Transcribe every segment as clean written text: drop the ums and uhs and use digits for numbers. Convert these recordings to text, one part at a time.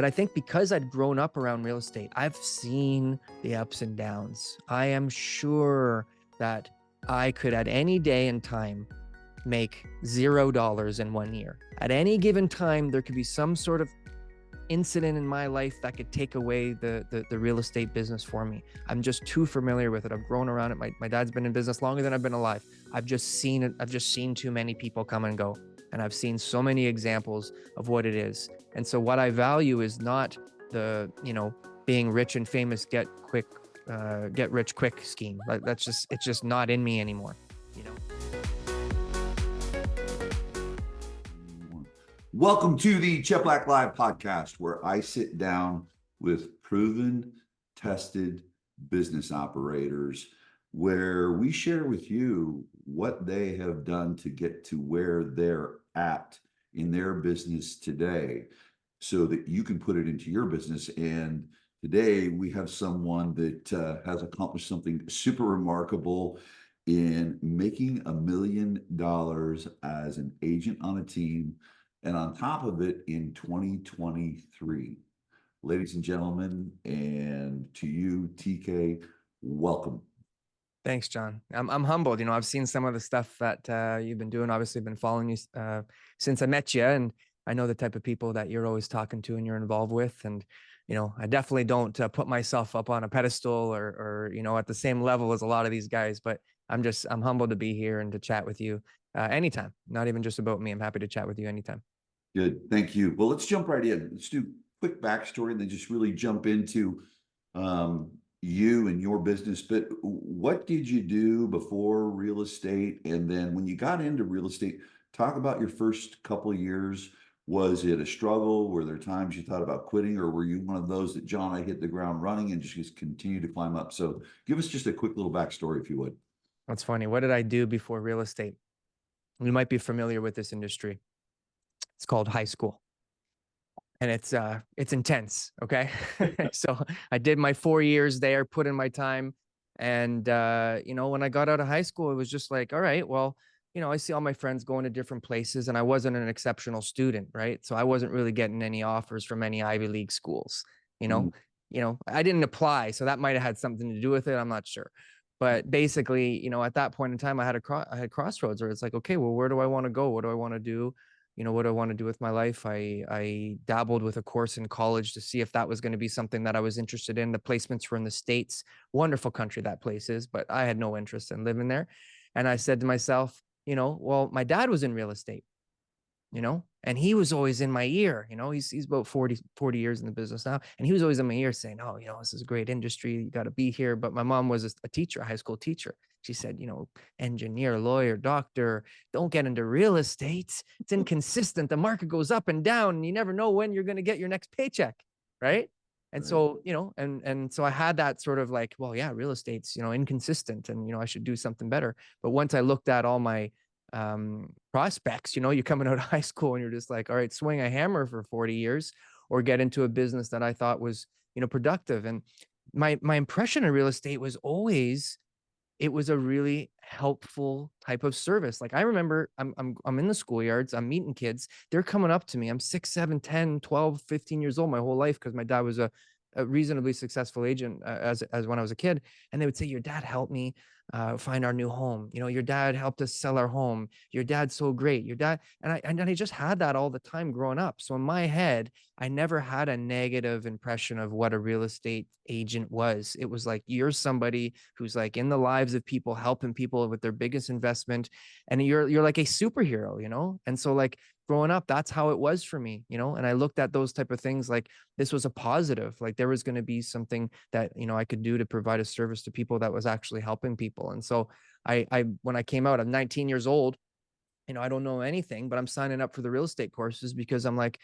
But I think because I'd grown up around real estate, I've seen the ups and downs. I am sure that I could at any day and time make $0 in 1 year. At any given time, there could be some sort of incident in my life that could take away the real estate business for me. I'm just too familiar with it. I've grown around it. My dad's been in business longer than I've been alive. I've just seen it. I've just seen too many people come and go. And I've seen so many examples of what it is. And so what I value is not the, being rich and famous, get rich quick scheme. Like it's just not in me anymore, you know? Welcome to the Cheplak Live podcast, where I sit down with proven, tested business operators, where we share with you what they have done to get to where they're at in their business today, so that you can put it into your business. And today we have someone that has accomplished something super remarkable in making $1 million as an agent on a team, and on top of it in 2023. Ladies and gentlemen, and to you, TK, welcome. Thanks, John. I'm humbled. I've seen some of the stuff that you've been doing. Obviously, been following you since I met you, and I know the type of people that you're always talking to and you're involved with. And I definitely don't put myself up on a pedestal or at the same level as a lot of these guys. But I'm humbled to be here and to chat with you anytime. Not even just about me. I'm happy to chat with you anytime. Good, thank you. Well, let's jump right in. Let's do quick backstory and then just really jump into you and your business. But what did you do before real estate? And then when you got into real estate, talk about your first couple of years. Was it a struggle? Were there times you thought about quitting, or were you one of those that, John, I hit the ground running and just continue to climb up? So give us just a quick little backstory, if you would. That's funny. What did I do before real estate? You might be familiar with this industry. It's called high school. And it's intense. Okay. So I did my 4 years there, put in my time. And, when I got out of high school, it was just like, all right, well, I see all my friends going to different places, and I wasn't an exceptional student. Right. So I wasn't really getting any offers from any Ivy League schools, I didn't apply. So that might've had something to do with it. I'm not sure. But basically, at that point in time, I had crossroads where it's like, okay, well, where do I want to go? What do I want to do? What do I want to do with my life? I dabbled with a course in college to see if that was going to be something that I was interested in. The placements were in the States. Wonderful country that place is, but I had no interest in living there. And I said to myself, well, my dad was in real estate, and he was always in my ear. He's about 40 years in the business now. And he was always in my ear saying, oh, this is a great industry. You got to be here. But my mom was a teacher, a high school teacher. She said, engineer, lawyer, doctor, don't get into real estate. It's inconsistent. The market goes up and down, and you never know when you're going to get your next paycheck. Right. And so, and so I had that sort of like, well, yeah, real estate's, inconsistent, and, I should do something better. But once I looked at all my prospects, you're coming out of high school and you're just like, all right, swing a hammer for 40 years or get into a business that I thought was, productive. And my impression of real estate was always, it was a really helpful type of service. Like I remember I'm in the schoolyards, I'm meeting kids, they're coming up to me. I'm 6, 7, 10, 12, 15 years old my whole life, because my dad was a reasonably successful agent as when I was a kid. And they would say, your dad helped me find our new home. Your dad helped us sell our home. Your dad's so great. Your dad. And I just had that all the time growing up. So in my head, I never had a negative impression of what a real estate agent was. It was like, you're somebody who's like in the lives of people, helping people with their biggest investment. And you're like a superhero, And so like growing up, that's how it was for me, and I looked at those type of things like this was a positive, like there was going to be something that, I could do to provide a service to people that was actually helping people. And so I when I came out, I'm 19 years old, I don't know anything, but I'm signing up for the real estate courses because I'm like,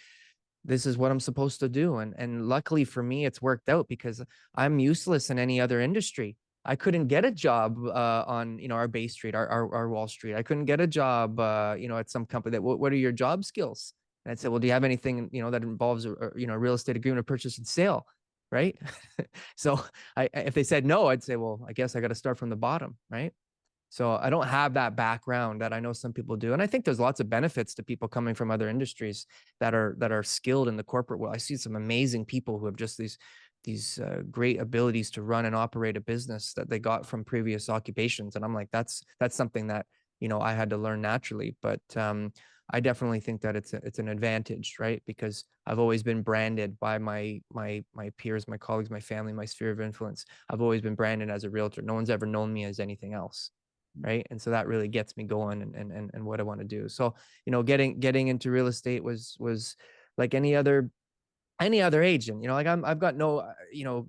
this is what I'm supposed to do. And luckily for me, it's worked out because I'm useless in any other industry. I couldn't get a job on, our Bay Street, our Wall Street. I couldn't get a job, at some company that, what are your job skills? And I'd say, well, do you have anything, that involves a real estate agreement of purchase and sale? Right. So if they said no, I'd say, well, I guess I got to start from the bottom. Right. So I don't have that background that I know some people do. And I think there's lots of benefits to people coming from other industries that are skilled in the corporate world. I see some amazing people who have just these great abilities to run and operate a business that they got from previous occupations. And I'm like, that's something that, you know, I had to learn naturally. But I definitely think that it's an advantage, right? Because I've always been branded by my peers, my colleagues, my family, my sphere of influence. I've always been branded as a realtor. No one's ever known me as anything else, right? And so that really gets me going and what I want to do. So, you know, getting into real estate was like any other agent, you know, like I've got no, you know,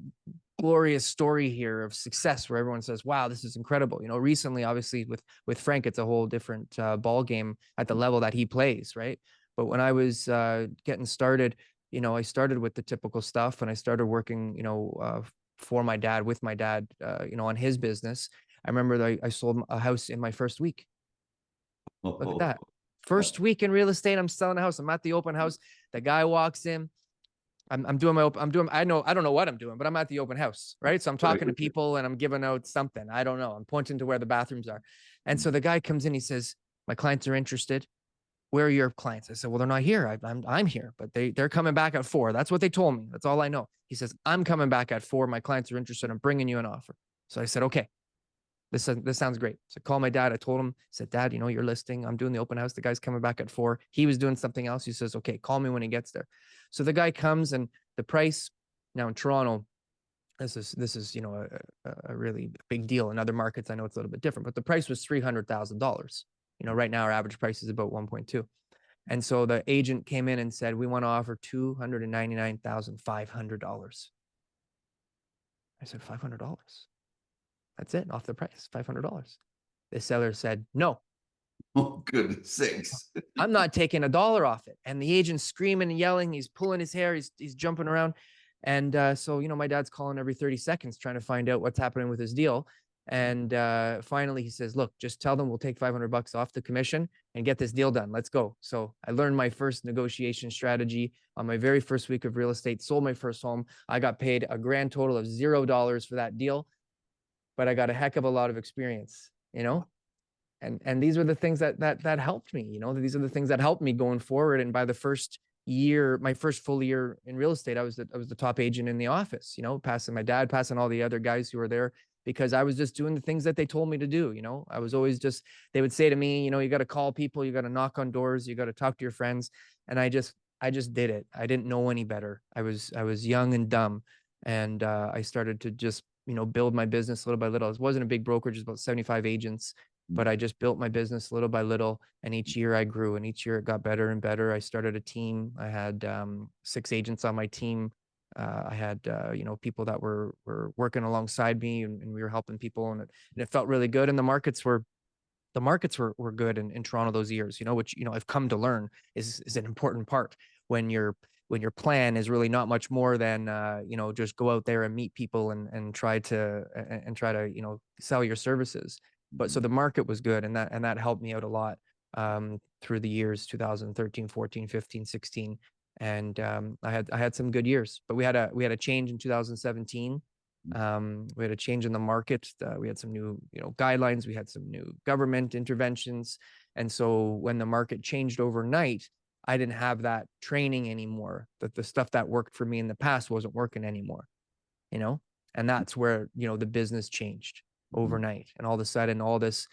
glorious story here of success where everyone says, wow, this is incredible. You know, recently, obviously with Frank, it's a whole different ball game at the level that he plays, right? But when I was getting started, you know, I started with the typical stuff and I started working, you know, for my dad, with my dad, you know, on his business. I remember that I sold a house in my first week. Look at Oh, that. First week in real estate, I'm selling a house. I'm at the open house. The guy walks in. I'm doing I don't know what I'm doing, but I'm at the open house, right? So I'm right. talking to people and I'm giving out something. I don't know. I'm pointing to where the bathrooms are. And so the guy comes in, he says, my clients are interested. Where are your clients? I said, well, they're not here. I'm here, but they're coming back at 4. That's what they told me. That's all I know. He says, I'm coming back at 4. My clients are interested. I'm bringing you an offer. So I said, okay, this sounds great. So I called my dad. I told him, I said, Dad, you know, you're listing. I'm doing the open house. The guy's coming back at 4. He was doing something else. He says, okay, call me when he gets there. So the guy comes and the price now in Toronto, this is, you know, a really big deal. In other markets, I know it's a little bit different, but the price was $300,000. You know, right now our average price is about 1.2. And so the agent came in and said, we want to offer $299,500. I said, $500. That's it, off the price, $500. The seller said, no, Oh, goodness sakes. I'm not taking a dollar off it. And the agent's screaming and yelling. He's pulling his hair. He's jumping around. And so, you know, my dad's calling every 30 seconds trying to find out what's happening with his deal. And finally he says, look, just tell them we'll take $500 off the commission and get this deal done. Let's go. So I learned my first negotiation strategy on my very first week of real estate, sold my first home. I got paid a grand total of $0 for that deal, but I got a heck of a lot of experience, you know? And these were the things that helped me, you know. These are the things that helped me going forward. And by the first year, my first full year in real estate, I was the top agent in the office, you know, passing my dad, passing all the other guys who were there, because I was just doing the things that they told me to do. You know, I was always just, they would say to me, you know, you got to call people, you got to knock on doors, you got to talk to your friends. And I just did it. I didn't know any better. I was young and dumb. And I started to just, you know, build my business little by little. It wasn't a big brokerage, it was about 75 agents, but I just built my business little by little. And each year I grew, and each year it got better and better. I started a team. I had 6 agents on my team. I had, you know, people that were working alongside me, and we were helping people, and it felt really good. And the markets were good in Toronto those years, you know, which, you know, I've come to learn is an important part when your plan is really not much more than, you know, just go out there and meet people and try to, you know, sell your services. But so the market was good, and that helped me out a lot through the years 2013, 14, 15, 16. And I had some good years, but we had a change in 2017. We had a change in the market. We had some new, you know, guidelines. We had some new government interventions. And so when the market changed overnight, I didn't have that training anymore. That the stuff that worked for me in the past wasn't working anymore, you know? And that's where, you know, the business changed overnight. And all of a sudden, all this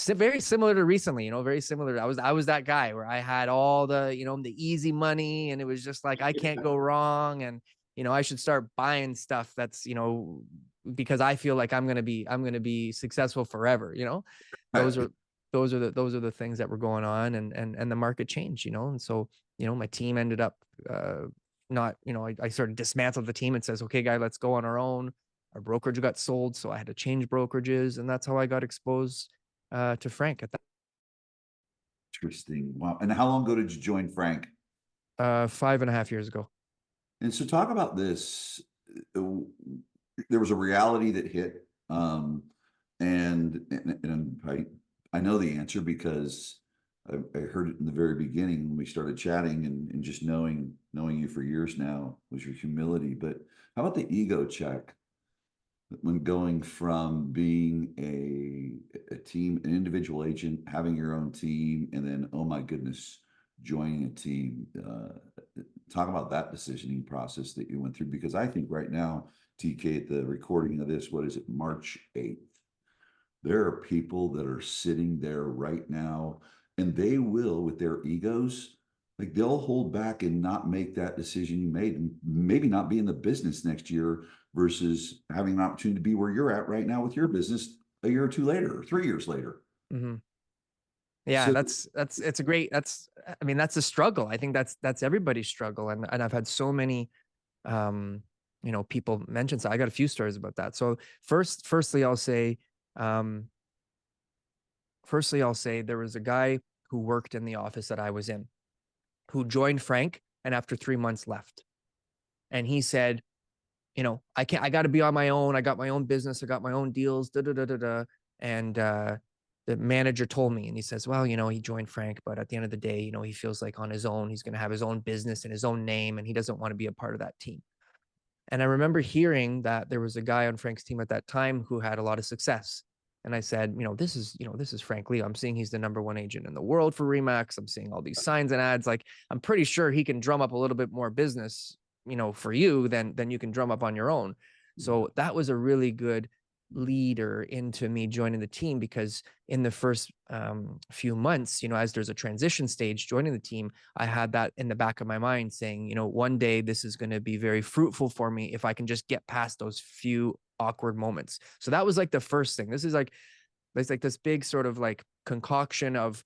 very similar to recently, you know, very similar. I was that guy where I had all the, you know, the easy money, and it was just like, I can't go wrong. And, you know, I should start buying stuff that's, you know, because I feel like I'm going to be successful forever, you know. Those are those are the things that were going on, and the market changed, you know. And so, you know, my team ended up not, you know, I sort of dismantled the team and says, okay, guy, let's go on our own. Our brokerage got sold, so I had to change brokerages, and that's how I got exposed to Frank at that. Interesting. Wow. And how long ago did you join Frank? 5.5 years ago. And so talk about this. There was a reality that hit. And I know the answer because I heard it in the very beginning when we started chatting, and just knowing you for years now was your humility. But how about the ego check? when going from being a team, an individual agent, having your own team, and then, oh my goodness, joining a team. Talk about that decisioning process that you went through, because I think right now, TK, at the recording of this, what is it, March 8th? There are people that are sitting there right now, and they will, with their egos, like they'll hold back and not make that decision you made, and maybe not be in the business next year versus having an opportunity to be where you're at right now with your business a year or two later, or 3 years later. Mm-hmm. Yeah, So, it's a great, I mean, that's a struggle. I think that's everybody's struggle. And I've had so many, people mention, so I got a few stories about that. So um, firstly, I'll say there was a guy who worked in the office that I was in who joined Frank and after 3 months left. And he said, I got to be on my own. I got my own business. I got my own deals. Da da da da da. And the manager told me, and he says, well, he joined Frank, but at the end of the day, he feels like on his own, he's going to have his own business and his own name, and he doesn't want to be a part of that team. And I remember hearing that there was a guy on Frank's team at that time who had a lot of success. And I said, this is Frank Lee. I'm seeing he's the number one agent in the world for Remax. I'm seeing all these signs and ads. Like, I'm pretty sure he can drum up a little bit more business, for you than you can drum up on your own. So that was a really good leader into me joining the team, because in the first few months, as there's a transition stage joining the team, I had that in the back of my mind saying, one day this is going to be very fruitful for me if I can just get past those few awkward moments. So that was like the first thing. There's like this big sort of like concoction of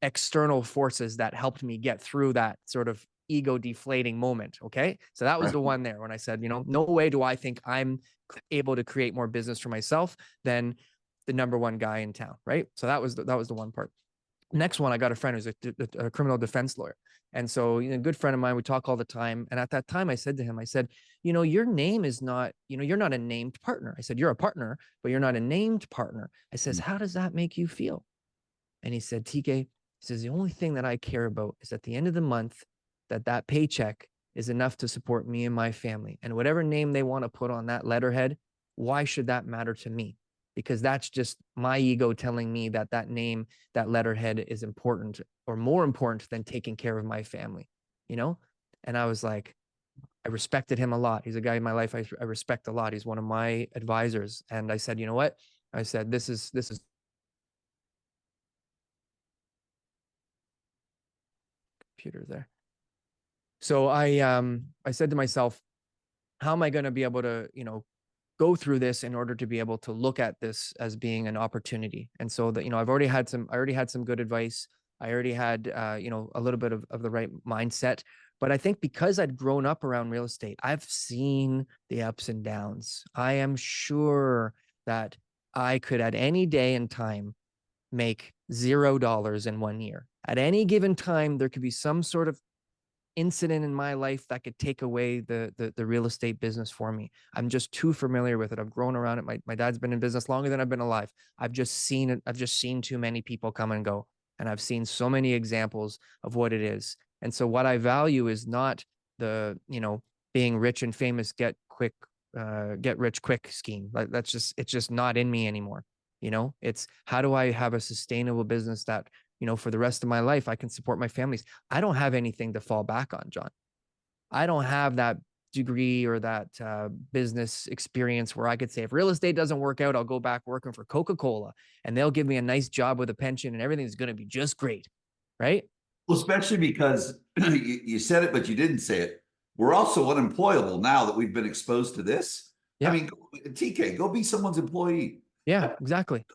external forces that helped me get through that sort of ego deflating moment. Okay. So that was the one there when I said, no way do I think I'm able to create more business for myself than the number one guy in town. Right. So that was the one part. Next one, I got a friend who's a criminal defense lawyer. And so, a good friend of mine, we talk all the time. And at that time, I said to him, I said, your name is not, you're not a named partner. I said, you're a partner, but you're not a named partner. I says, how does that make you feel? And he said, TK, he says, the only thing that I care about is at the end of the month, that paycheck is enough to support me and my family. And whatever name they want to put on that letterhead, why should that matter to me? Because that's just my ego telling me that name, that letterhead is important or more important than taking care of my family, And I was like, I respected him a lot. He's a guy in my life I respect a lot. He's one of my advisors. And I said, you know what? I said, this is computer there. So I said to myself, how am I going to be able to, go through this in order to be able to look at this as being an opportunity? And so that, I already had some good advice. I already had, a little bit of the right mindset. But I think because I'd grown up around real estate, I've seen the ups and downs. I am sure that I could at any day and time make $0 in 1 year. At any given time, there could be some sort of incident in my life that could take away the real estate business for me. I'm just too familiar with it. I've grown around it. My dad's been in business longer than I've been alive. I've just seen it. I've just seen too many people come and go. And I've seen so many examples of what it is. And so what I value is not the, being rich and famous, get rich quick scheme. Like it's just not in me anymore. It's how do I have a sustainable business that, for the rest of my life, I can support my families. I don't have anything to fall back on, John. I don't have that degree or that business experience where I could say, if real estate doesn't work out, I'll go back working for Coca-Cola and they'll give me a nice job with a pension and everything's going to be just great. Right. well, especially because you said it, but you didn't say it. We're also unemployable now that we've been exposed to this. Yeah. I mean, TK, go be someone's employee. Yeah, exactly.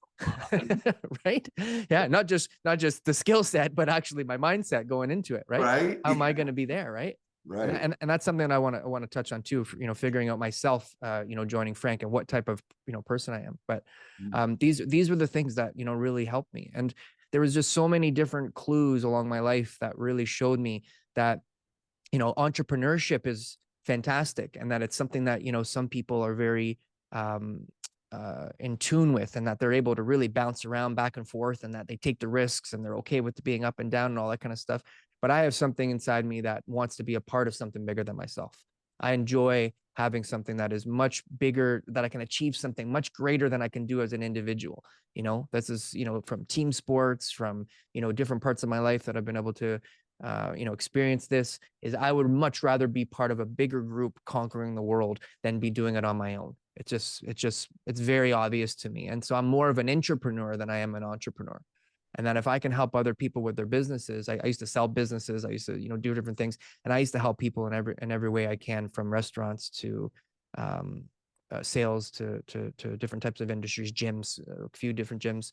Right. Yeah. Not just the skill set, but actually my mindset going into it. Right. Right. How am I going to be there? Right. Right. And that's something I want to touch on too, figuring out myself, joining Frank and what type of, person I am. But these were the things that, really helped me. And there was just so many different clues along my life that really showed me that, entrepreneurship is fantastic and that it's something that, some people are very in tune with, and that they're able to really bounce around back and forth, and that they take the risks and they're okay with being up and down and all that kind of stuff. But I have something inside me that wants to be a part of something bigger than myself. I enjoy having something that is much bigger, that I can achieve something much greater than I can do as an individual. This is, from team sports, from, different parts of my life that I've been able to, experience this, is I would much rather be part of a bigger group conquering the world than be doing it on my own. It's very obvious to me. And so I'm more of an intrapreneur than I am an entrepreneur. And that if I can help other people with their businesses, I used to sell businesses, I used to, do different things, and I used to help people in every way I can, from restaurants to um, sales to different types of industries, gyms, a few different gyms,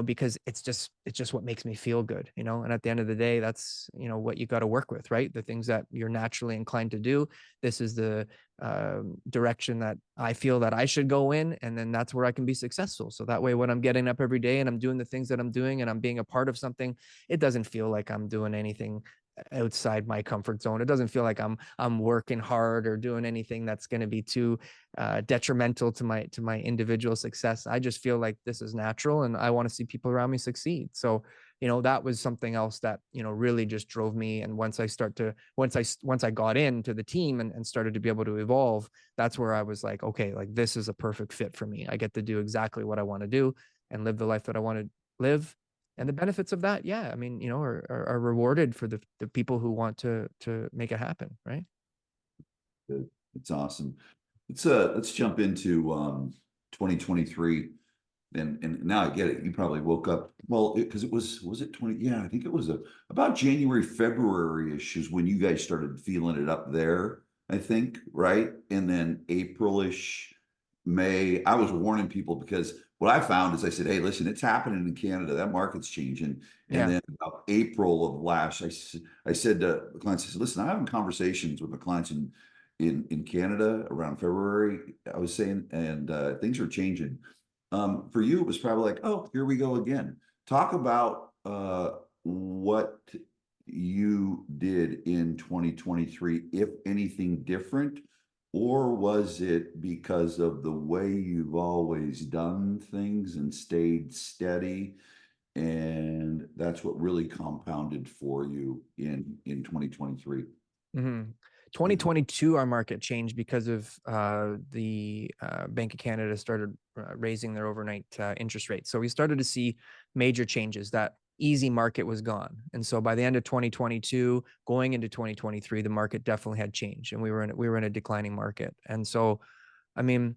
because it's just what makes me feel good, and at the end of the day, that's, what you got to work with, right? The things that you're naturally inclined to do. This is the direction that I feel that I should go in, and then that's where I can be successful. So that way, when I'm getting up every day and I'm doing the things that I'm doing and I'm being a part of something, it doesn't feel like I'm doing anything outside my comfort zone. It doesn't feel like I'm working hard or doing anything that's going to be too detrimental to my individual success. I just feel like this is natural, and I want to see people around me succeed. So, that was something else that, really just drove me. And once I got into the team and started to be able to evolve, that's where I was like, okay, like this is a perfect fit for me. I get to do exactly what I want to do and live the life that I want to live. And the benefits of that, yeah, I mean, are rewarded for the people who want to make it happen, right? Good. It's awesome. Let's jump into 2023. And now I get it. You probably woke up, well, because was it 20? Yeah, I think it was about January, February-ish is when you guys started feeling it up there, I think, right? And then April-ish, May. I was warning people because what I found is I said, hey, listen, it's happening in Canada. That market's changing. And Yeah. then about April of last, I said to the clients, I said, listen, I'm having conversations with my clients in Canada around February, I was saying, and things are changing. For you, it was probably like, oh, here we go again. Talk about what you did in 2023, if anything different, or was it because of the way you've always done things and stayed steady, and that's what really compounded for you in 2023? Mm-hmm. 2022, our market changed because of the Bank of Canada started raising their overnight interest rates. So we started to see major changes. That easy market was gone, and so by the end of 2022, going into 2023, the market definitely had changed, and we were in a declining market. And so, I mean,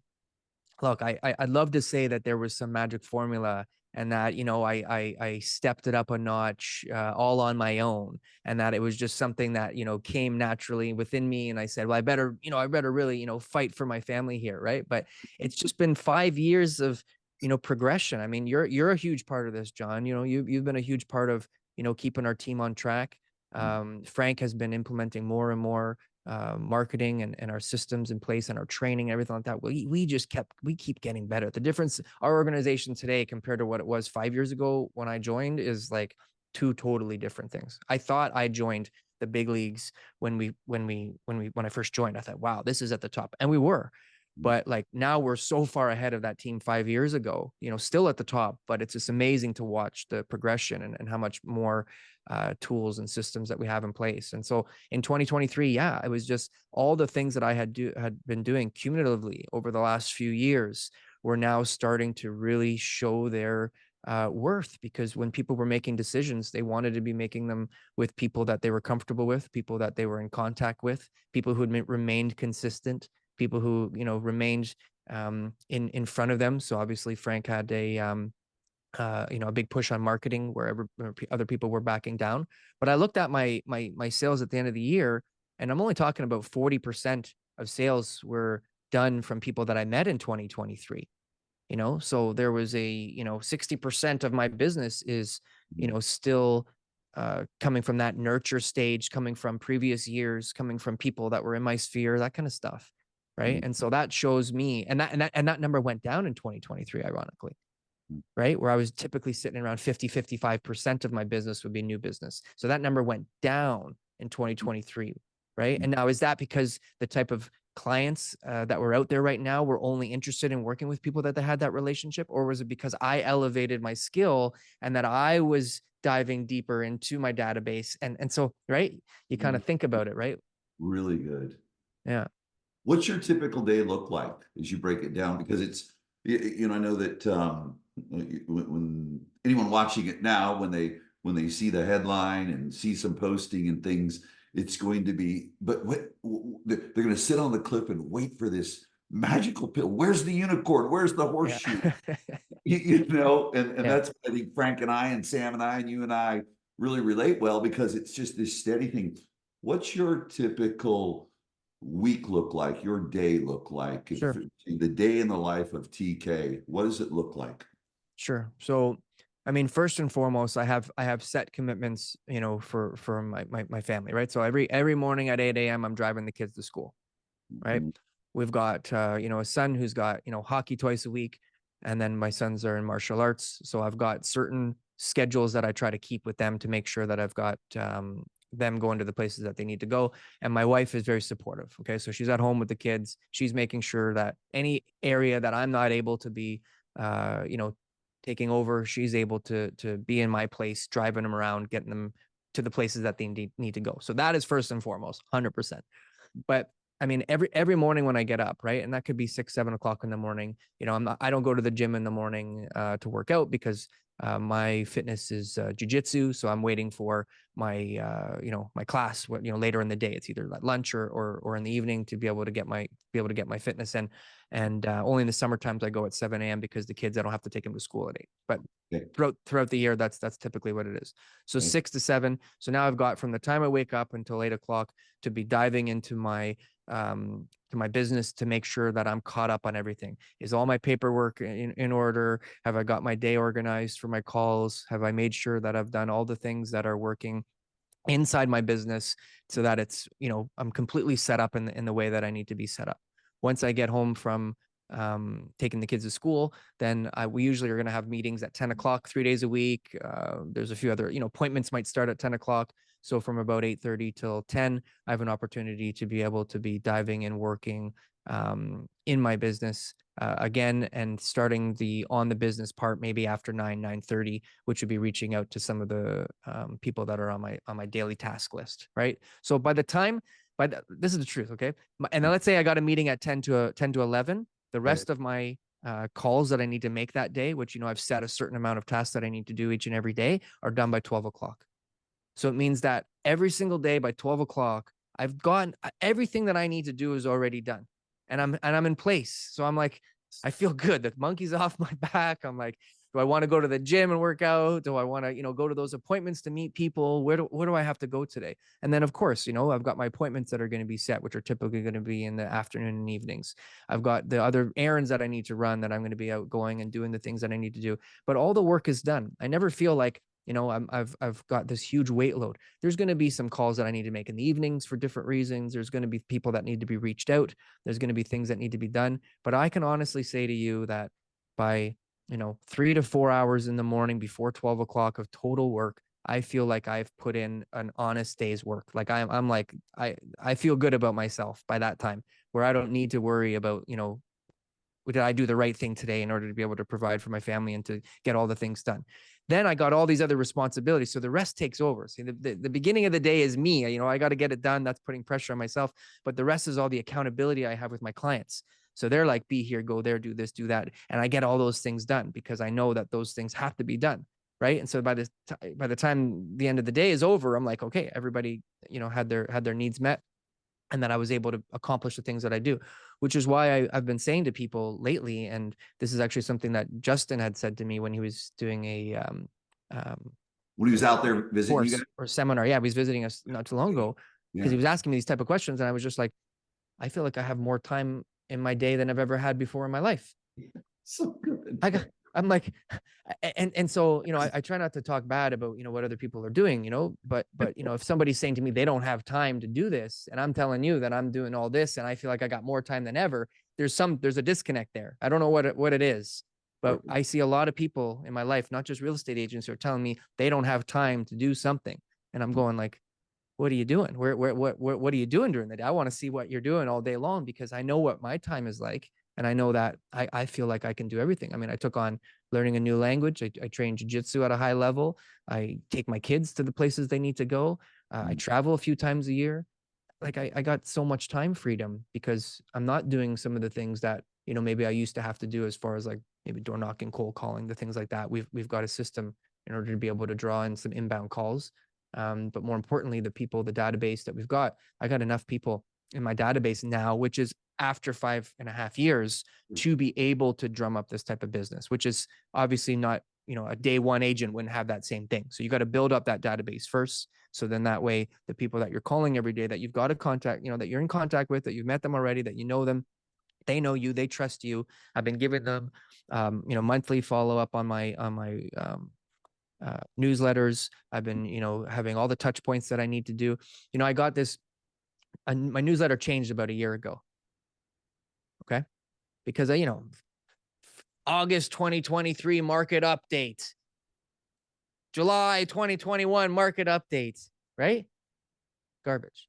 look, I'd love to say that there was some magic formula, and that, I stepped it up a notch all on my own, and that it was just something that, came naturally within me. And I said, well, I better really, fight for my family here, right? But it's just been 5 years of, progression. I mean, you're a huge part of this, John. You've been a huge part of, keeping our team on track. Frank has been implementing more and more marketing and our systems in place and our training, everything like that. We keep getting better. The difference, our organization today compared to what it was 5 years ago when I joined, is like two totally different things. I thought I joined the big leagues when I first joined. I thought, wow, this is at the top, and we were. But like now we're so far ahead of that team 5 years ago, still at the top, but it's just amazing to watch the progression and how much more tools and systems that we have in place. And so in 2023, yeah, it was just all the things that I had been doing cumulatively over the last few years were now starting to really show their worth, because when people were making decisions, they wanted to be making them with people that they were comfortable with, people that they were in contact with, people who had remained consistent, people who, remained in front of them. So obviously Frank had a big push on marketing wherever other people were backing down. But I looked at my sales at the end of the year, and I'm only talking about 40% of sales were done from people that I met in 2023. So there was 60% of my business is, still coming from that nurture stage, coming from previous years, coming from people that were in my sphere, that kind of stuff. Right. And so that shows me, and that number went down in 2023, ironically, right? Where I was typically sitting around 55% of my business would be new business. So that number went down in 2023, right? And now, is that because the type of clients that were out there right now were only interested in working with people that they had that relationship? Or was it because I elevated my skill and that I was diving deeper into my database? And so, right, you kind of think about it, right? Really good. Yeah. What's your typical day look like as you break it down? Because it's, I know that when anyone watching it now, when they see the headline and see some posting and things, it's going to be, but they're going to sit on the cliff and wait for this magical pill. Where's the unicorn? Where's the Yeah. horseshoe? And Yeah, that's I think Frank and I and Sam and I and you and I really relate well because it's just this steady thing. What's your typical week look like? Your day look like? If sure. the day in the life of TK, what does it look like? Sure. So, I mean, first and foremost, I have set commitments, for my family, right? So every morning at 8 a.m., I'm driving the kids to school, right? Mhm. We've got a son who's got, hockey twice a week, and then my sons are in martial arts. So I've got certain schedules that I try to keep with them to make sure that I've got them going to the places that they need to go. And my wife is very supportive. Okay. So she's at home with the kids. She's making sure that any area that I'm not able to be, uh, you know, taking over, she's able to be in my place, driving them around, getting them to the places that they need to go. So that is first and foremost, 100%. But I mean, every morning when I get up, right, and that could be 6, 7 o'clock in the morning. I don't go to the gym in the morning to work out because my fitness is jiu-jitsu. So I'm waiting for my class. Later in the day, it's either at lunch or in the evening to be able to get my fitness in. And only in the summer times I go at 7 a.m. because the kids I don't have to take them to school at 8. But Okay. throughout the year, that's typically what it is. So Okay. 6 to 7. So now I've got from the time I wake up until 8 o'clock to be diving into my business to make sure that I'm caught up on everything. Is all my paperwork in order? Have I got my day organized for my calls? Have I made sure that I've done all the things that are working inside my business so that it's, I'm completely set up in the way that I need to be set up. Once I get home from taking the kids to school, then we usually are going to have meetings at 10 o'clock, 3 days a week. There's a few other, appointments might start at 10 o'clock. So from about 8:30 till 10, I have an opportunity to be able to be diving and working in my business again, and starting the on the business part maybe after 9:30, which would be reaching out to some of the people that are on my daily task list, right? So this is the truth, okay? And then let's say I got a meeting at 10 to 11. The Okay. rest of my calls that I need to make that day, which I've set a certain amount of tasks that I need to do each and every day, are done by 12 o'clock. So it means that every single day by 12 o'clock, I've gotten everything that I need to do is already done. And I'm in place. So I'm like, I feel good. The monkey's off my back. I'm like, do I want to go to the gym and work out? Do I want to, go to those appointments to meet people? Where do I have to go today? And then of course, I've got my appointments that are going to be set, which are typically going to be in the afternoon and evenings. I've got the other errands that I need to run that I'm going to be out going and doing the things that I need to do. But all the work is done. I never feel like I've got this huge weight load. There's going to be some calls that I need to make in the evenings for different reasons. There's going to be people that need to be reached out. There's going to be things that need to be done. But I can honestly say to you that by 3 to 4 hours in the morning before 12 o'clock of total work, I feel like I've put in an honest day's work. Like I'm like I feel good about myself by that time, where I don't need to worry about did I do the right thing today in order to be able to provide for my family and to get all the things done. Then I got all these other responsibilities. So the rest takes over. See, the beginning of the day is me. I got to get it done. That's putting pressure on myself. But the rest is all the accountability I have with my clients. So they're like, be here, go there, do this, do that. And I get all those things done because I know that those things have to be done. Right. And so by the time the end of the day is over, I'm like, okay, everybody, had their needs met, and that I was able to accomplish the things that I do, which is why I've been saying to people lately, and this is actually something that Justin had said to me when he was doing a um, When he was out there visiting you guys? course or seminar. Yeah, he was visiting us not too long ago because Yeah. he was asking me these type of questions, and I was just like, I feel like I have more time in my day than I've ever had before in my life. So good. I'm like, and so, I try not to talk bad about, what other people are doing, but, if somebody's saying to me, they don't have time to do this, and I'm telling you that I'm doing all this, and I feel like I got more time than ever, there's a disconnect there. I don't know what it is, but I see a lot of people in my life, not just real estate agents, who are telling me they don't have time to do something. And I'm going like, what are you doing? What are you doing during the day? I want to see what you're doing all day long, because I know what my time is like. And I know that I feel like I can do everything. I mean, I took on learning a new language. I train jiu-jitsu at a high level. I take my kids to the places they need to go. I travel a few times a year. like I got so much time freedom because I'm not doing some of the things that, maybe I used to have to do as far as like maybe door knocking, cold calling, the things like that. We've got a system in order to be able to draw in some inbound calls. But more importantly, the people, the database that we've got, I got enough people in my database now, which is after 5.5 years, to be able to drum up this type of business, which is obviously not, a day one agent wouldn't have that same thing. So you got to build up that database first. So then that way, the people that you're calling every day that you've got to contact, that you're in contact with, that you've met them already, that you know them, they know you, they trust you. I've been giving them, monthly follow up on my newsletters. I've been, having all the touch points that I need to do. I got this. My newsletter changed about a year ago. Okay, because August 2023 market update, July 2021 market updates, right? Garbage.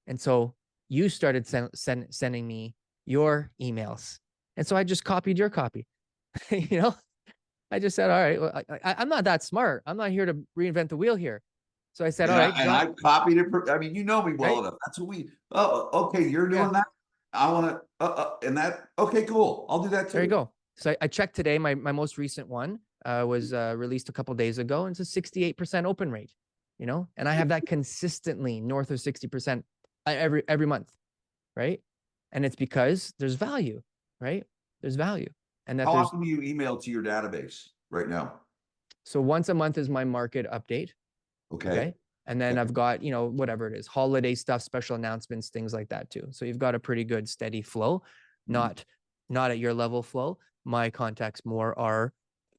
And so you started sending me your emails. And so I just copied your copy. I just said, all right, well, I'm not that smart. I'm not here to reinvent the wheel here. So I said, all right, I copied it. I mean, you know me well right? enough. That's what we. Oh, okay. You're Yeah, doing that. I want to. And that. Okay, cool. I'll do that there you too. go. So I checked today. My most recent one was released a couple days ago, and it's a 68% open rate. And I have that consistently north of 60% every month, right? And it's because there's value, right? There's value, and that How there's often do you email to your database right now? so once a month is my market update. Okay. Okay. And then Okay. I've got, whatever it is, holiday stuff, special announcements, things like that too. So you've got a pretty good steady flow, Mhm. not at your level flow. My contacts more are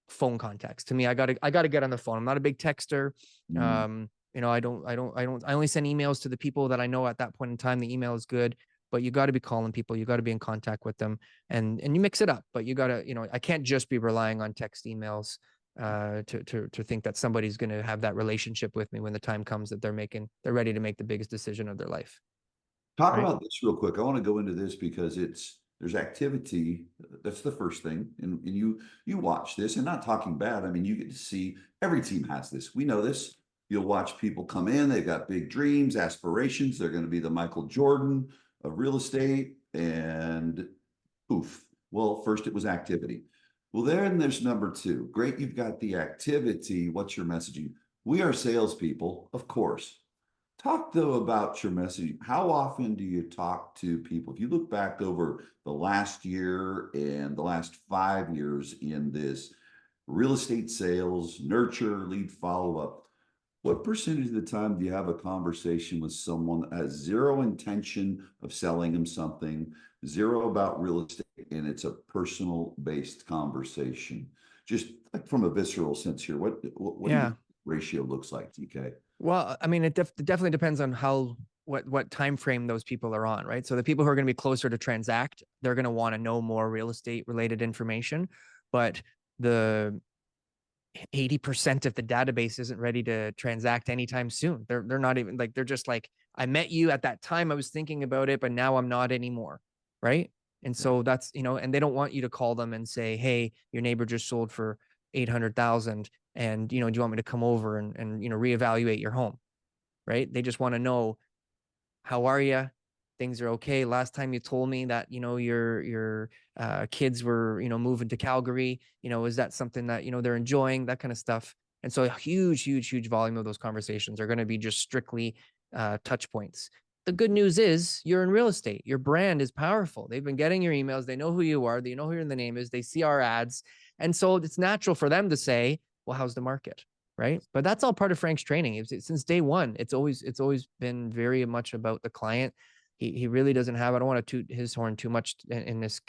phone contacts. To me, I gotta get on the phone. I'm not a big texter. Mhm. I only send emails to the people that I know at that point in time. The email is good, but you got to be calling people. You got to be in contact with them, and you mix it up. But you got to, I can't just be relying on text emails to think that somebody's going to have that relationship with me when the time comes that they're ready to make the biggest decision of their life. Talk Right. about this real quick. I want to go into this because there's activity. That's the first thing. And you watch this and not talking bad. I mean, you get to see every team has this. We know this. You'll watch people come in, they've got big dreams, aspirations. They're going to be the Michael Jordan of real estate. And poof. Well, first it was activity. Well, then there's number two. Great, you've got the activity. What's your messaging? We are salespeople, of course. Talk though about your messaging. How often do you talk to people? If you look back over the last year and the last 5 years in this real estate sales, nurture, lead follow up, what percentage of the time do you have a conversation with someone that has zero intention of selling them something, zero about real estate, and it's a personal based conversation? Just like from a visceral sense here, what do you Yeah. think ratio looks like, TK? Well, I mean, it definitely depends on what time frame those people are on, right? So the people who are going to be closer to transact, they're going to want to know more real estate related information, but the 80% of the database isn't ready to transact anytime soon. They're not even like, they're just like, I met you at that time. I was thinking about it, but now I'm not anymore. Right. And Yeah. so that's, and they don't want you to call them and say, hey, your neighbor just sold for 800,000. And, do you want me to come over and reevaluate your home? Right. They just want to know, how are you? Things are okay. Last time you told me that, your kids were, moving to Calgary, is that something that, they're enjoying, that kind of stuff. And so a huge volume of those conversations are going to be just strictly touch points. The good news is you're in real estate. Your brand is powerful. They've been getting your emails. They know who you are. They know who the name is. They see our ads. And so it's natural for them to say, well, how's the market? Right. But that's all part of Frank's training. Since day one, it's always been very much about the client. He really doesn't have, I don't want to toot his horn too much in this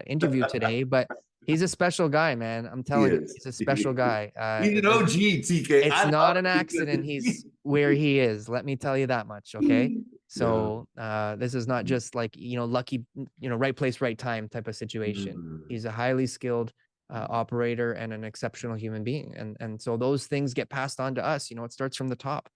interview today, but he's a special guy, man. I'm He telling you, is. he's a special guy. He's an OG, TK. It's I love not an it accident because he's where he is. Let me tell you that much. Okay. yeah. So this is not just like, lucky, right place, right time type of situation. Mm. He's a highly skilled operator and an exceptional human being. And so those things get passed on to us. It starts from the top,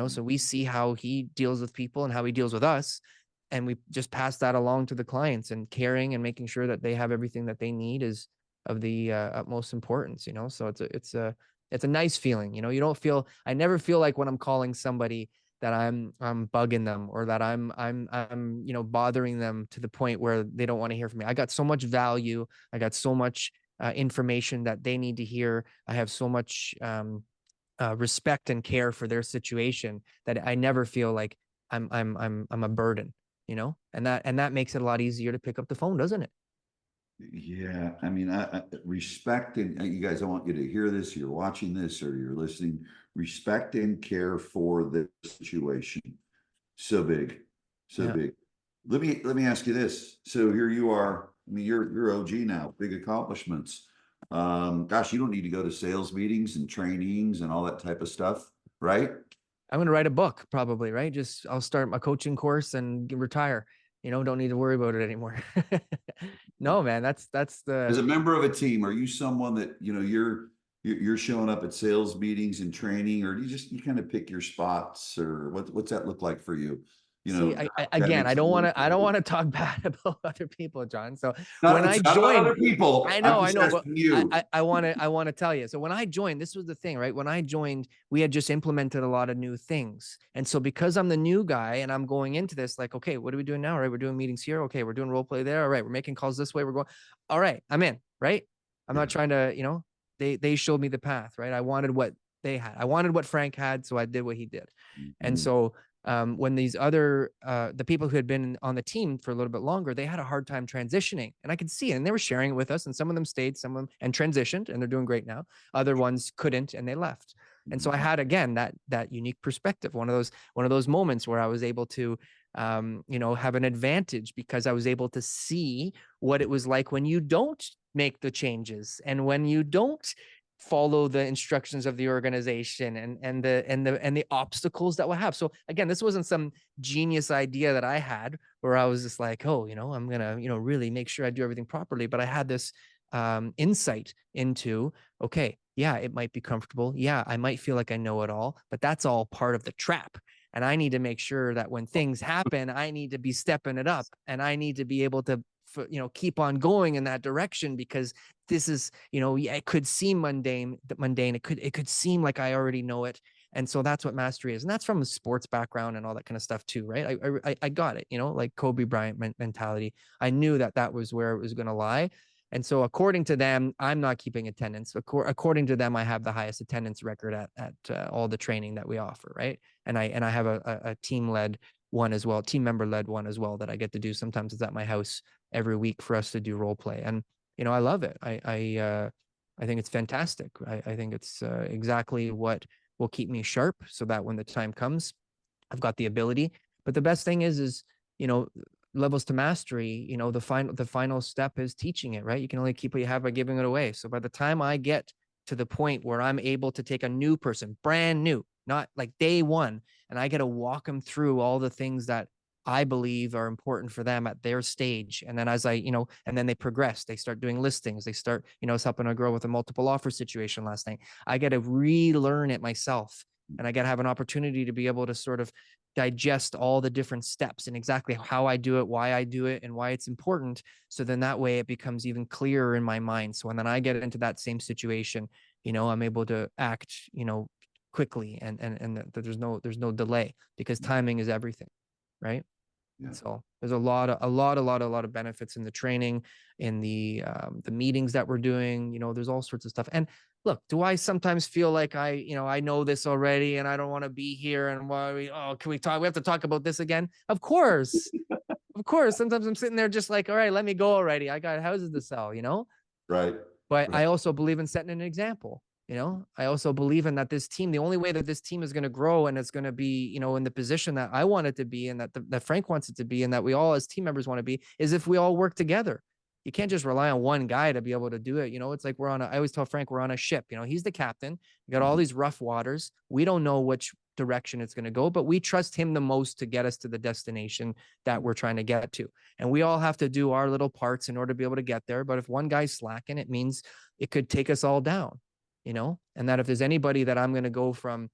so we see how he deals with people and how he deals with us. And we just pass that along to the clients, and caring and making sure that they have everything that they need is of the utmost importance, so it's a nice feeling. I never feel like when I'm calling somebody that I'm bugging them, or that I'm bothering them to the point where they don't want to hear from me. I got so much value. I got so much information that they need to hear. I have so much respect and care for their situation that I never feel like I'm a burden, and that makes it a lot easier to pick up the phone, doesn't it? Yeah, I mean, I respect, and you guys, I want you to hear this. You're watching this or you're listening. Respect and care for the situation. So big, so Yeah. big. Let me ask you this. So here you are. I mean, you're OG now. Big accomplishments. Gosh, you don't need to go to sales meetings and trainings and all that type of stuff, right? I'm going to write a book probably, right? Just I'll start my coaching course and retire. Don't need to worry about it anymore. No, man, that's the As a member of a team, are you someone that you're showing up at sales meetings and training, or do you kind of pick your spots, or what's that look like for you? See, That again, makes I it a don't want little to I don't want to talk bad about other people, John. So when not, I it's not about joined, other people. I'm I just know, but asking you. I want to tell you. So when I joined, this was the thing, right? When I joined, we had just implemented a lot of new things. And so because I'm the new guy and I'm going into this, like, okay, what are we doing now? All right, we're doing meetings here. Okay, we're doing role play there. All right, we're making calls this way. We're going, all right, I'm in, right? I'm not Yeah. trying to, they showed me the path, right? I wanted what they had. I wanted what Frank had, so I did what he did. And Mhm. so when these other the people who had been on the team for a little bit longer, they had a hard time transitioning, and I could see it, and they were sharing it with us, and some of them stayed, some of them and transitioned, and they're doing great now. Other ones couldn't, and they left. And so I Mhm. had, again, that unique perspective, one of those moments where I was able to have an advantage, because I was able to see what it was like when you don't make the changes, and when you don't follow the instructions of the organization, and the obstacles that we'll have. So again, this wasn't some genius idea that I had where I was just like, oh, I'm gonna, really make sure I do everything properly. But I had this insight into, okay, yeah, it might be comfortable. Yeah, I might feel like I know it all, but that's all part of the trap. And I need to make sure that when things happen, I need to be stepping it up, and I need to be able to keep on going in that direction, because this is, yeah, it could seem mundane. It could seem like I already know it. And so that's what mastery is. And that's from a sports background and all that kind of stuff too, right? I got it, like Kobe Bryant mentality. I knew that was where it was going to lie. And so according to them, I'm not keeping attendance. According to them, I have the highest attendance record at all the training that we offer, right? And I have a team led one as well, team member led one as well, that I get to do. Sometimes it's at my house every week for us to do role play. And I love it. I think it's fantastic. I think it's exactly what will keep me sharp, so that when the time comes, I've got the ability. But the best thing is you know levels to mastery. The final step is teaching it, right? You can only keep what you have by giving it away. So by the time I get to the point where I'm able to take a new person, brand new, not like day one, and I get to walk them through all the things that I believe are important for them at their stage. And then and then they progress, they start doing listings, they start, I was helping a girl with a multiple offer situation last night. I get to relearn it myself. And I got to have an opportunity to be able to sort of digest all the different steps and exactly how I do it, why I do it, and why it's important. So then that way it becomes even clearer in my mind. So when then I get into that same situation, I'm able to act, quickly, and that there's no delay, because timing is everything, right? Yeah. So there's a lot of benefits in the training, in the meetings that we're doing. There's all sorts of stuff. And look, do I sometimes feel like I know this already and I don't want to be here? And can we talk? We have to talk about this again. Of course, of course. Sometimes I'm sitting there just like, all right, let me go already. I got houses to sell. Right. But Right. I also believe in setting an example. I also believe in that this team, the only way that this team is going to grow and it's going to be, in the position that I want it to be, and that Frank wants it to be, and that we all as team members want to be, is if we all work together. You can't just rely on one guy to be able to do it. It's like I always tell Frank, we're on a ship. He's the captain. We got all these rough waters. We don't know which direction it's going to go, but we trust him the most to get us to the destination that we're trying to get to. And we all have to do our little parts in order to be able to get there. But if one guy's slacking, it means it could take us all down, and that if there's anybody that I'm going to go from,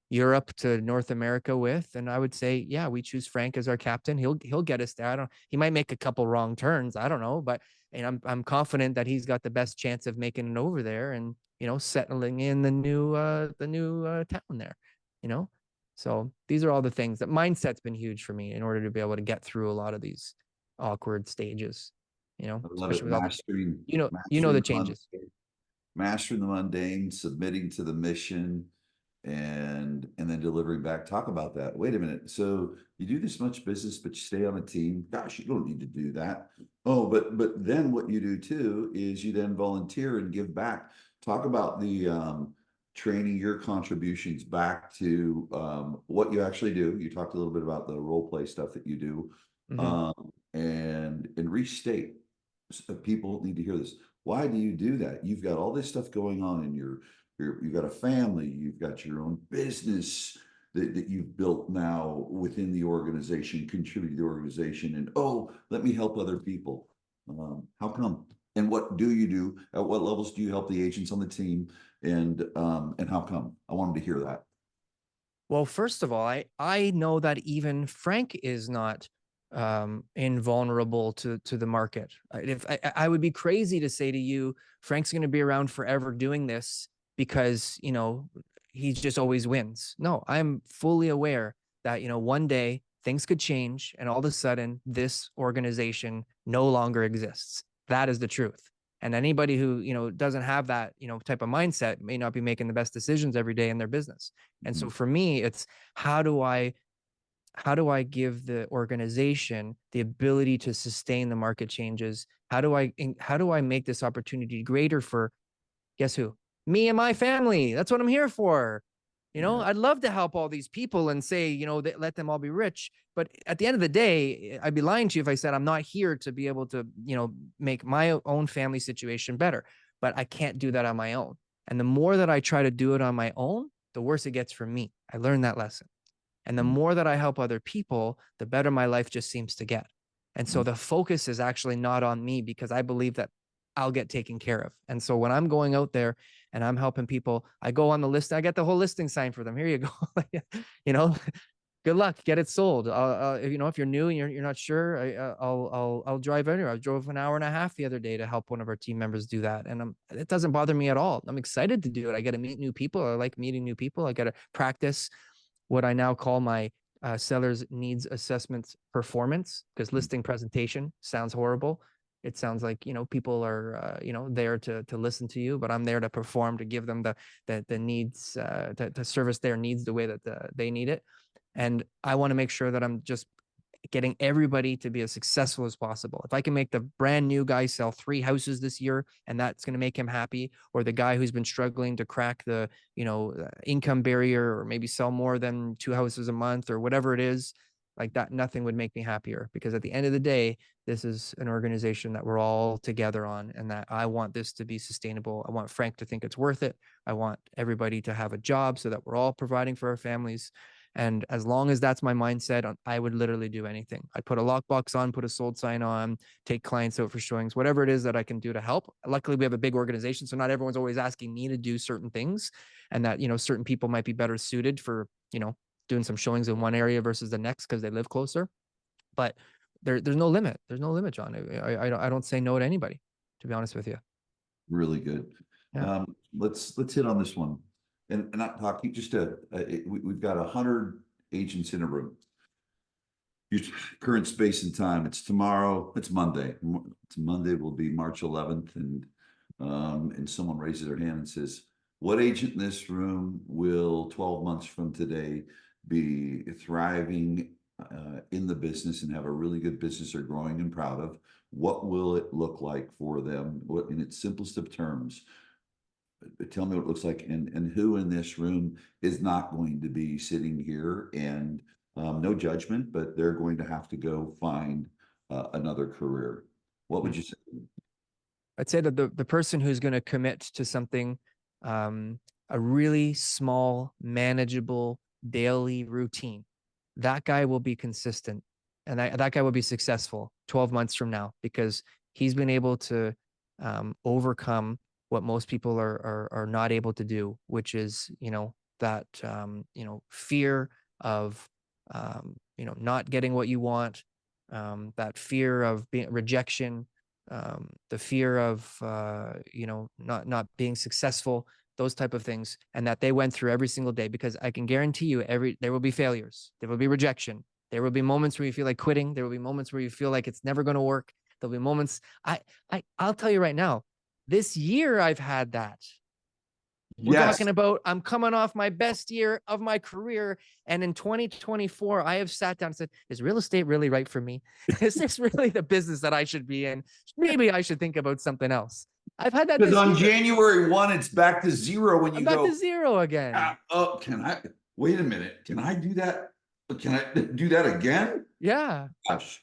Europe to North America with, and I would say, yeah, we choose Frank as our captain. He'll get us there. He might make a couple wrong turns. I don't know, but I'm confident that he's got the best chance of making it over there and, settling in the new town there, you know? So these are all the things that mindset's been huge for me in order to be able to get through a lot of these awkward stages, I love it. especially with all the, Mastering the the changes. mastering the mundane, submitting to the mission, and then delivering back. Talk about that. Wait a minute. So you do this much business, but you stay on a team. Gosh, you don't need to do that. Oh, but then what you do too is you then volunteer and give back. Talk about the training your contributions back to what you actually do. You talked a little bit about the role play stuff that you do, Mm-hmm. um, and restate. People need to hear this. Why do you do that? You've got all this stuff going on in you've got a family, you've got your own business that you've built now within the organization, contribute to the organization, and oh, let me help other people. How come? And what do you do? At what levels do you help the agents on the team? And how come? I wanted to hear that. Well, first of all, I know that even Frank is not invulnerable to the market. If I would be crazy to say to you, Frank's going to be around forever doing this because he just always wins. No, I'm fully aware that one day things could change, and all of a sudden this organization no longer exists. That is the truth. And anybody who doesn't have that type of mindset may not be making the best decisions every day in their business. And so Mhm. for me, it's how do I give the organization the ability to sustain the market changes? How do I make this opportunity greater for, guess who? Me and my family. That's what I'm here for. Yeah. I'd love to help all these people and say, let them all be rich. But at the end of the day, I'd be lying to you if I said I'm not here to be able to, make my own family situation better. But I can't do that on my own. And the more that I try to do it on my own, the worse it gets for me. I learned that lesson. And the more that I help other people, the better my life just seems to get. And so the focus is actually not on me because I believe that I'll get taken care of. And so when I'm going out there and I'm helping people, I go on the list. I get the whole listing sign for them. Here you go. you know, Good luck. Get it sold. If you're new and you're not sure, I'll drive anywhere. I drove an hour and a half the other day to help one of our team members do that, and it doesn't bother me at all. I'm excited to do it. I get to meet new people. I like meeting new people. I got to practice what I now call my seller's needs assessments performance, because listing presentation sounds horrible. It sounds like people are there to listen to you, but I'm there to perform, to give them the needs, to service their needs the way that they need it. And I want to make sure that I'm just getting everybody to be as successful as possible. If I can make the brand new guy sell 3 houses this year and that's going to make him happy, or the guy who's been struggling to crack the, income barrier, or maybe sell more than 2 houses a month or whatever it is, like that, nothing would make me happier, because at the end of the day, this is an organization that we're all together on, and that I want this to be sustainable. I want Frank to think it's worth it. I want everybody to have a job so that we're all providing for our families. And as long as that's my mindset, I would literally do anything. I'd put a lockbox on, put a sold sign on, take clients out for showings, whatever it is that I can do to help. Luckily, we have a big organization, so not everyone's always asking me to do certain things, and that, certain people might be better suited for, doing some showings in one area versus the next because they live closer. But there's no limit. There's no limit, John. I don't say no to anybody, to be honest with you. Really good. Yeah. Let's hit on this one, and not talking just we've got 100 agents in a room. Your current space and time. It's tomorrow. It's Monday. It's Monday. Will be March 11th, and someone raises their hand and says, "What agent in this room will 12 months from today be thriving in the business and have a really good business they're growing and proud of? What will it look like for them? What, in its simplest of terms, tell me what it looks like, and who in this room is not going to be sitting here, and no judgment, but they're going to have to go find another career. What would you say? I'd say that the person who's going to commit to something, a really small, manageable daily routine, that guy will be consistent, and that guy will be successful 12 months from now, because he's been able to overcome what most people are not able to do, which is that fear of not getting what you want, that fear of being rejection, the fear of not being successful. those type of things, and that they went through every single day, because I can guarantee you there will be failures. There will be rejection. There will be moments where you feel like quitting. There will be moments where you feel like it's never going to work. There'll be moments. I'll tell you right now, this year I've had that. We're Yes. talking about, I'm coming off my best year of my career. And in 2024, I have sat down and said, is real estate really right for me? Is this really the business that I should be in? Maybe I should think about something else. I've had that Because this on year. January 1, it's back to zero when I'm you back go, to zero again. oh, can I wait a minute? Can I do that? Can I do that again? Yeah. Gosh.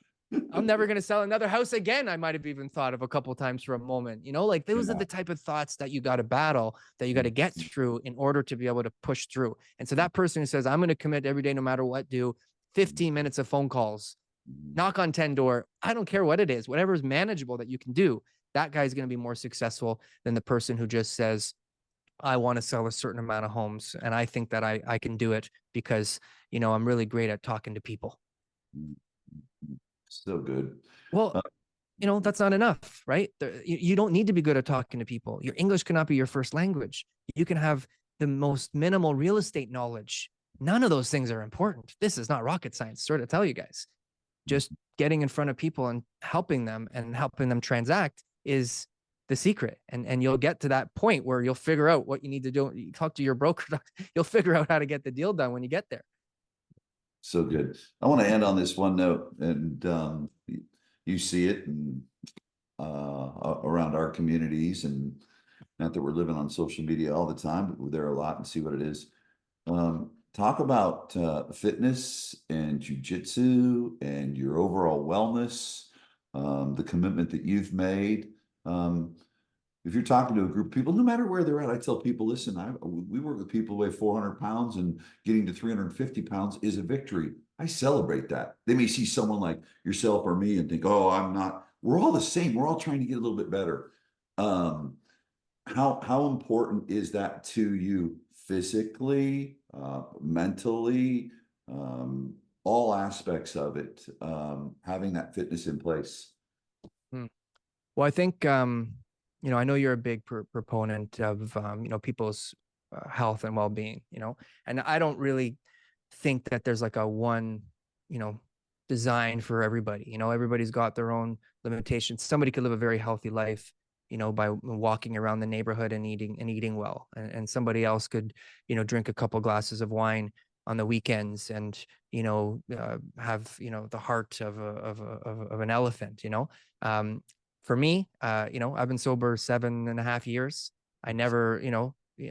I'm never going to sell another house again. I might have even thought of a couple times for a moment, like those are Yeah. the type of thoughts that you got to battle, that you got to get through in order to be able to push through. And so that person who says, I'm going to commit every day, no matter what, do 15 minutes of phone calls, knock on 10 door. I don't care what it is, whatever is manageable that you can do. That guy's going to be more successful than the person who just says, I want to sell a certain amount of homes. And I think that I can do it because, I'm really great at talking to people. So good. Well, that's not enough, right? You don't need to be good at talking to people. Your English cannot be your first language. You can have the most minimal real estate knowledge. None of those things are important. This is not rocket science, sort of tell you guys. Just getting in front of people and helping them transact is the secret. And you'll get to that point where you'll figure out what you need to do. You talk to your broker, you'll figure out how to get the deal done when you get there. So good. I want to end on this one note, and you see it and around our communities, and not that we're living on social media all the time, but we're there a lot and see what it is. Talk about fitness and jiu-jitsu and your overall wellness, the commitment that you've made. If you're talking to a group of people, no matter where they're at, I tell people, listen, we work with people who weigh 400 pounds, and getting to 350 pounds is a victory. I celebrate that. They may see someone like yourself or me and think, oh, I'm not. We're all the same. We're all trying to get a little bit better. How important is that to you physically, mentally, all aspects of it, having that fitness in place? Well, I think, I know you're a big proponent of, people's health and well-being, and I don't really think that there's like a one, design for everybody. Everybody's got their own limitations. Somebody could live a very healthy life, by walking around the neighborhood and eating well. And somebody else could, drink a couple glasses of wine on the weekends and, have, the heart of an elephant, for me, I've been sober 7.5 years. I never,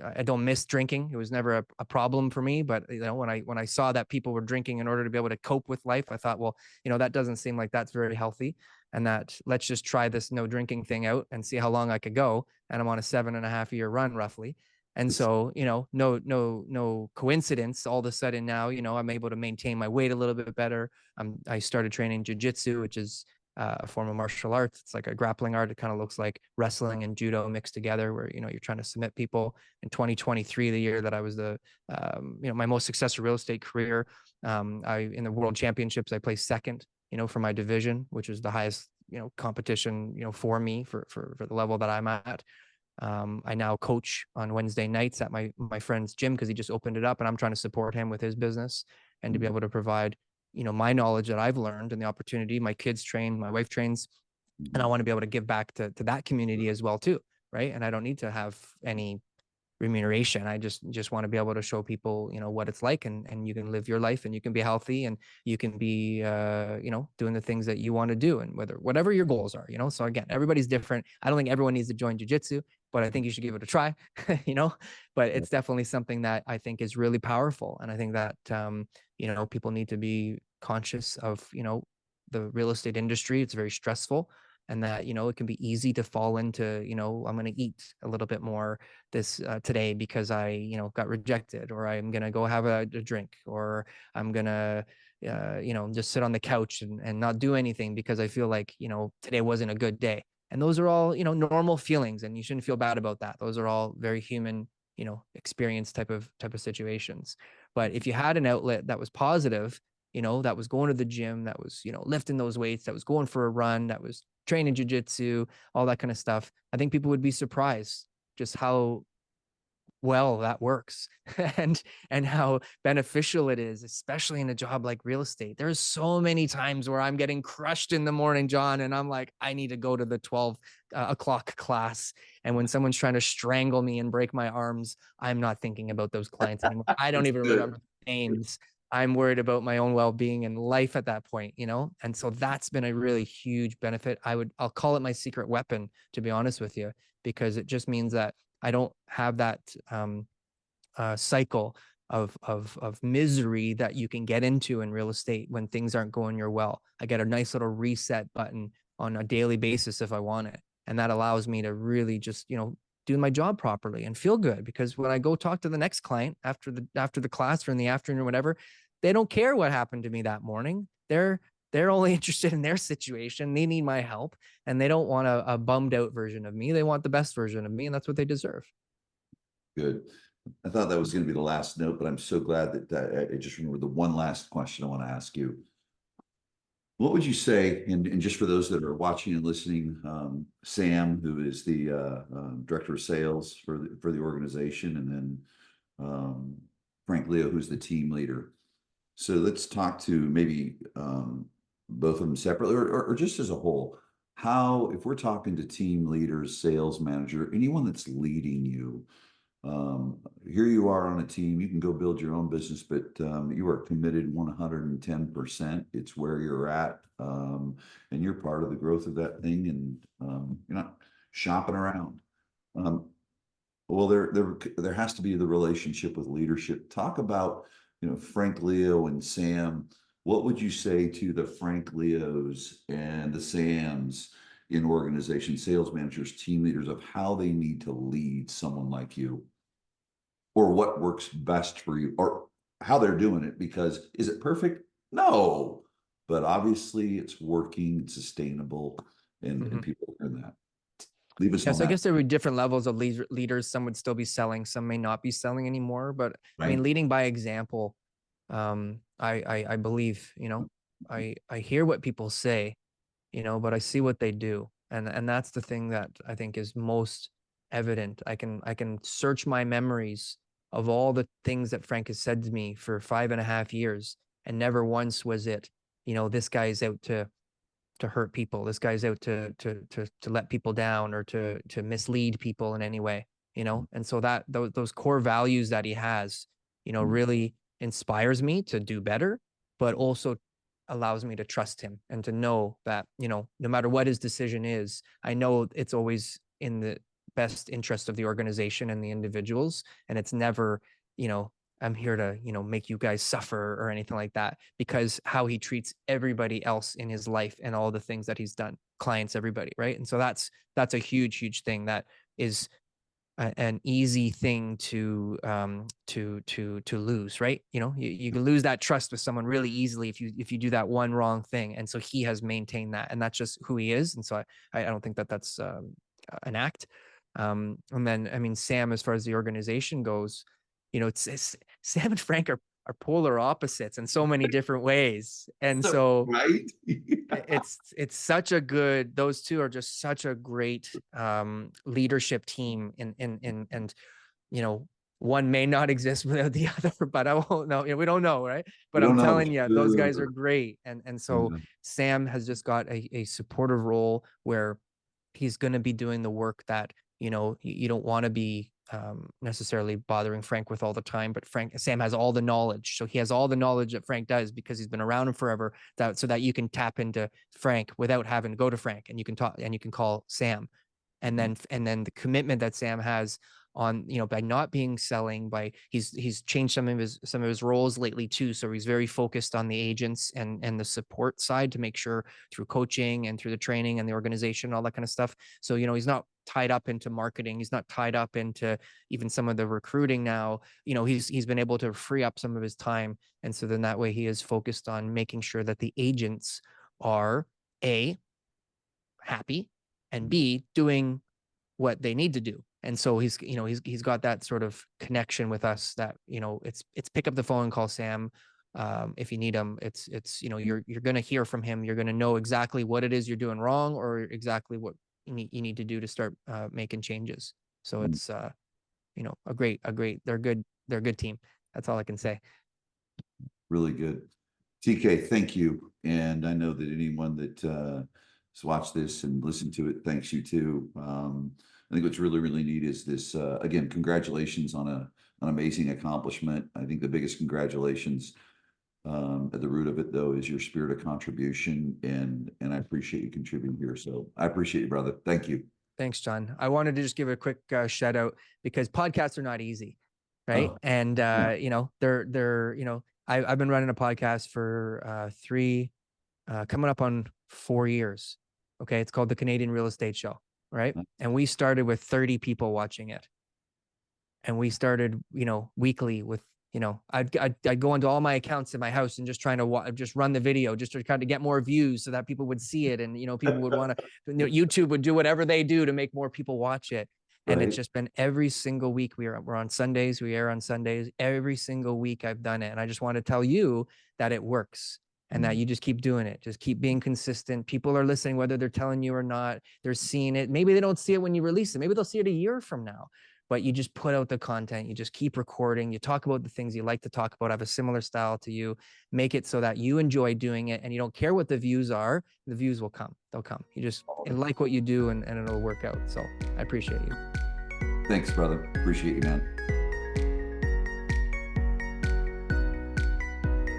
I don't miss drinking. It was never a problem for me. But when I saw that people were drinking in order to be able to cope with life, I thought, well, that doesn't seem like that's very healthy. And that let's just try this no drinking thing out and see how long I could go. And I'm on a 7.5 year run roughly. And so, no coincidence. All of a sudden now, I'm able to maintain my weight a little bit better. I started training jiu-jitsu, which is a form of martial arts. It's like a grappling art. It kind of looks like wrestling and judo mixed together, where you're trying to submit people. In 2023, the year that I was my most successful real estate career, in the world championships, I placed second, for my division, which is the highest competition for me for the level that I'm at. I now coach on Wednesday nights at my friend's gym because he just opened it up, and I'm trying to support him with his business and to be able to provide my knowledge that I've learned and the opportunity. My kids train, my wife trains, and I want to be able to give back to that community as well too, right? And I don't need to have any remuneration. I just want to be able to show people, what it's like, and you can live your life, and you can be healthy, and you can be, doing the things that you want to do, and whatever your goals are, So again, everybody's different. I don't think everyone needs to join jiu-jitsu, but I think you should give it a try, but it's definitely something that I think is really powerful. And I think that, people need to be conscious of, the real estate industry. It's very stressful, and that, it can be easy to fall into, I'm going to eat a little bit more this today because I, got rejected, or I'm going to go have a drink, or I'm going to, just sit on the couch and not do anything because I feel like, today wasn't a good day. And those are all, normal feelings, and you shouldn't feel bad about that. Those are all very human, experience type of situations. But if you had an outlet that was positive, that was going to the gym, that was, lifting those weights, that was going for a run, that was training jiu-jitsu, all that kind of stuff, I think people would be surprised just how well that works and how beneficial it is, especially in a job like real estate. There's so many times where I'm getting crushed in the morning, John, and I'm like, I need to go to the 12 o'clock class. And when someone's trying to strangle me and break my arms, I'm not thinking about those clients anymore. I don't That's even good. remember names. I'm worried about my own well-being and life at that point, you know? And so that's been a really huge benefit. I'll call it my secret weapon, to be honest with you, because it just means that I don't have that cycle of misery that you can get into in real estate when things aren't going your well. I get a nice little reset button on a daily basis if I want it, and that allows me to really just do my job properly and feel good. Because when I go talk to the next client after the class or in the afternoon or whatever, they don't care what happened to me that morning. They're only interested in their situation. They need my help, and they don't want a bummed out version of me. They want the best version of me, and that's what they deserve. Good. I thought that was going to be the last note, but I'm so glad that I just remembered the one last question I want to ask you. What would you say, and just for those that are watching and listening, Sam, who is the director of sales for the organization, and then Frank Leo, who's the team leader. So let's talk to maybe both of them separately, or just as a whole. How, if we're talking to team leaders, sales manager, anyone that's leading you, here you are on a team, you can go build your own business, but you are committed 110%. It's where you're at, and you're part of the growth of that thing, and you're not shopping around. Um, well, there has to be the relationship with leadership. Talk about, Frank Leo and Sam. What would you say to the Frank Leos and the Sams in organization, sales managers, team leaders, of how they need to lead someone like you, or what works best for you, or how they're doing it? Because is it perfect? No, but obviously it's working, it's sustainable, and Mhm. people learn that. Leave us Yeah, on so I that, guess there would be different levels of leaders. Some would still be selling, some may not be selling anymore. But I right? mean, leading by example, I believe, I hear what people say, but I see what they do. And that's the thing that I think is most evident. I can search my memories of all the things that Frank has said to me for 5.5 years, and never once was it, this guy's out to hurt people. This guy's out to let people down, or to mislead people in any way, And so that those core values that he has, really inspires me to do better, but also allows me to trust him and to know that, no matter what his decision is, I know it's always in the best interest of the organization and the individuals. And it's never, you know, I'm here to, make you guys suffer or anything like that, because how he treats everybody else in his life and all the things that he's done, clients, everybody. Right. And so that's a huge thing that is an easy thing to lose, right? You can lose that trust with someone really easily if you do that one wrong thing. And so he has maintained that, and that's just who he is. And so I don't think that that's an act. And then, I mean, Sam, as far as the organization goes, it's Sam and Frank are polar opposites in so many different ways. And So, so right? it's such a good, those two are just such a great leadership team, and you know one may not exist without the other, but I won't know, we don't know, right? We But I'm don't know. telling you, those guys are great. And so Yeah. Sam has just got a supportive role where he's going to be doing the work that you don't want to be necessarily bothering Frank with all the time. But Sam has all the knowledge, so he has all the knowledge that Frank does, because he's been around him forever. So that you can tap into Frank without having to go to Frank, and you can talk and you can call Sam. And then the commitment that Sam has on, by not being selling, by he's changed some of his roles lately too. So he's very focused on the agents and the support side, to make sure, through coaching and through the training and the organization, all that kind of stuff. So, he's not tied up into marketing. He's not tied up into even some of the recruiting now. He's been able to free up some of his time. And so then that way he is focused on making sure that the agents are A, happy, and B, doing what they need to do. And so he's got that sort of connection with us that, it's pick up the phone and call Sam. If you need him, it's you're going to hear from him. You're going to know exactly what it is you're doing wrong, or exactly what you need to do to start making changes. So they're a good team. That's all I can say. Really good. TK, thank you. And I know that anyone that has watched this and listened to it, thanks you too. I think what's really, really neat is this, again, congratulations on an amazing accomplishment. I think the biggest congratulations at the root of it though is your spirit of contribution, and I appreciate you contributing here. So I appreciate you, brother. Thank you. Thanks, John. I wanted to just give a quick shout out because podcasts are not easy, right? Oh, And yeah. I've been running a podcast for coming up on 4 years. Okay, it's called the Canadian Real Estate Show, right? And we started with 30 people watching it, and we started, weekly with, I'd go into all my accounts in my house and just trying to just run the video just to kind of get more views so that people would see it, and people would want to, YouTube would do whatever they do to make more people watch it. And it's Right. just been every single week. We're on Sundays. We air on Sundays. Every single week I've done it, and I just want to tell you that it works, and that you just keep doing it. Just keep being consistent. People are listening, whether they're telling you or not. They're seeing it. Maybe they don't see it when you release it. Maybe they'll see it a year from now. But you just put out the content. You just keep recording. You talk about the things you like to talk about. Have a similar style to you. Make it so that you enjoy doing it, and you don't care what the views are. The views will come. They'll come. You just like what you do, and it'll work out. So I appreciate you. Thanks, brother. Appreciate you, man.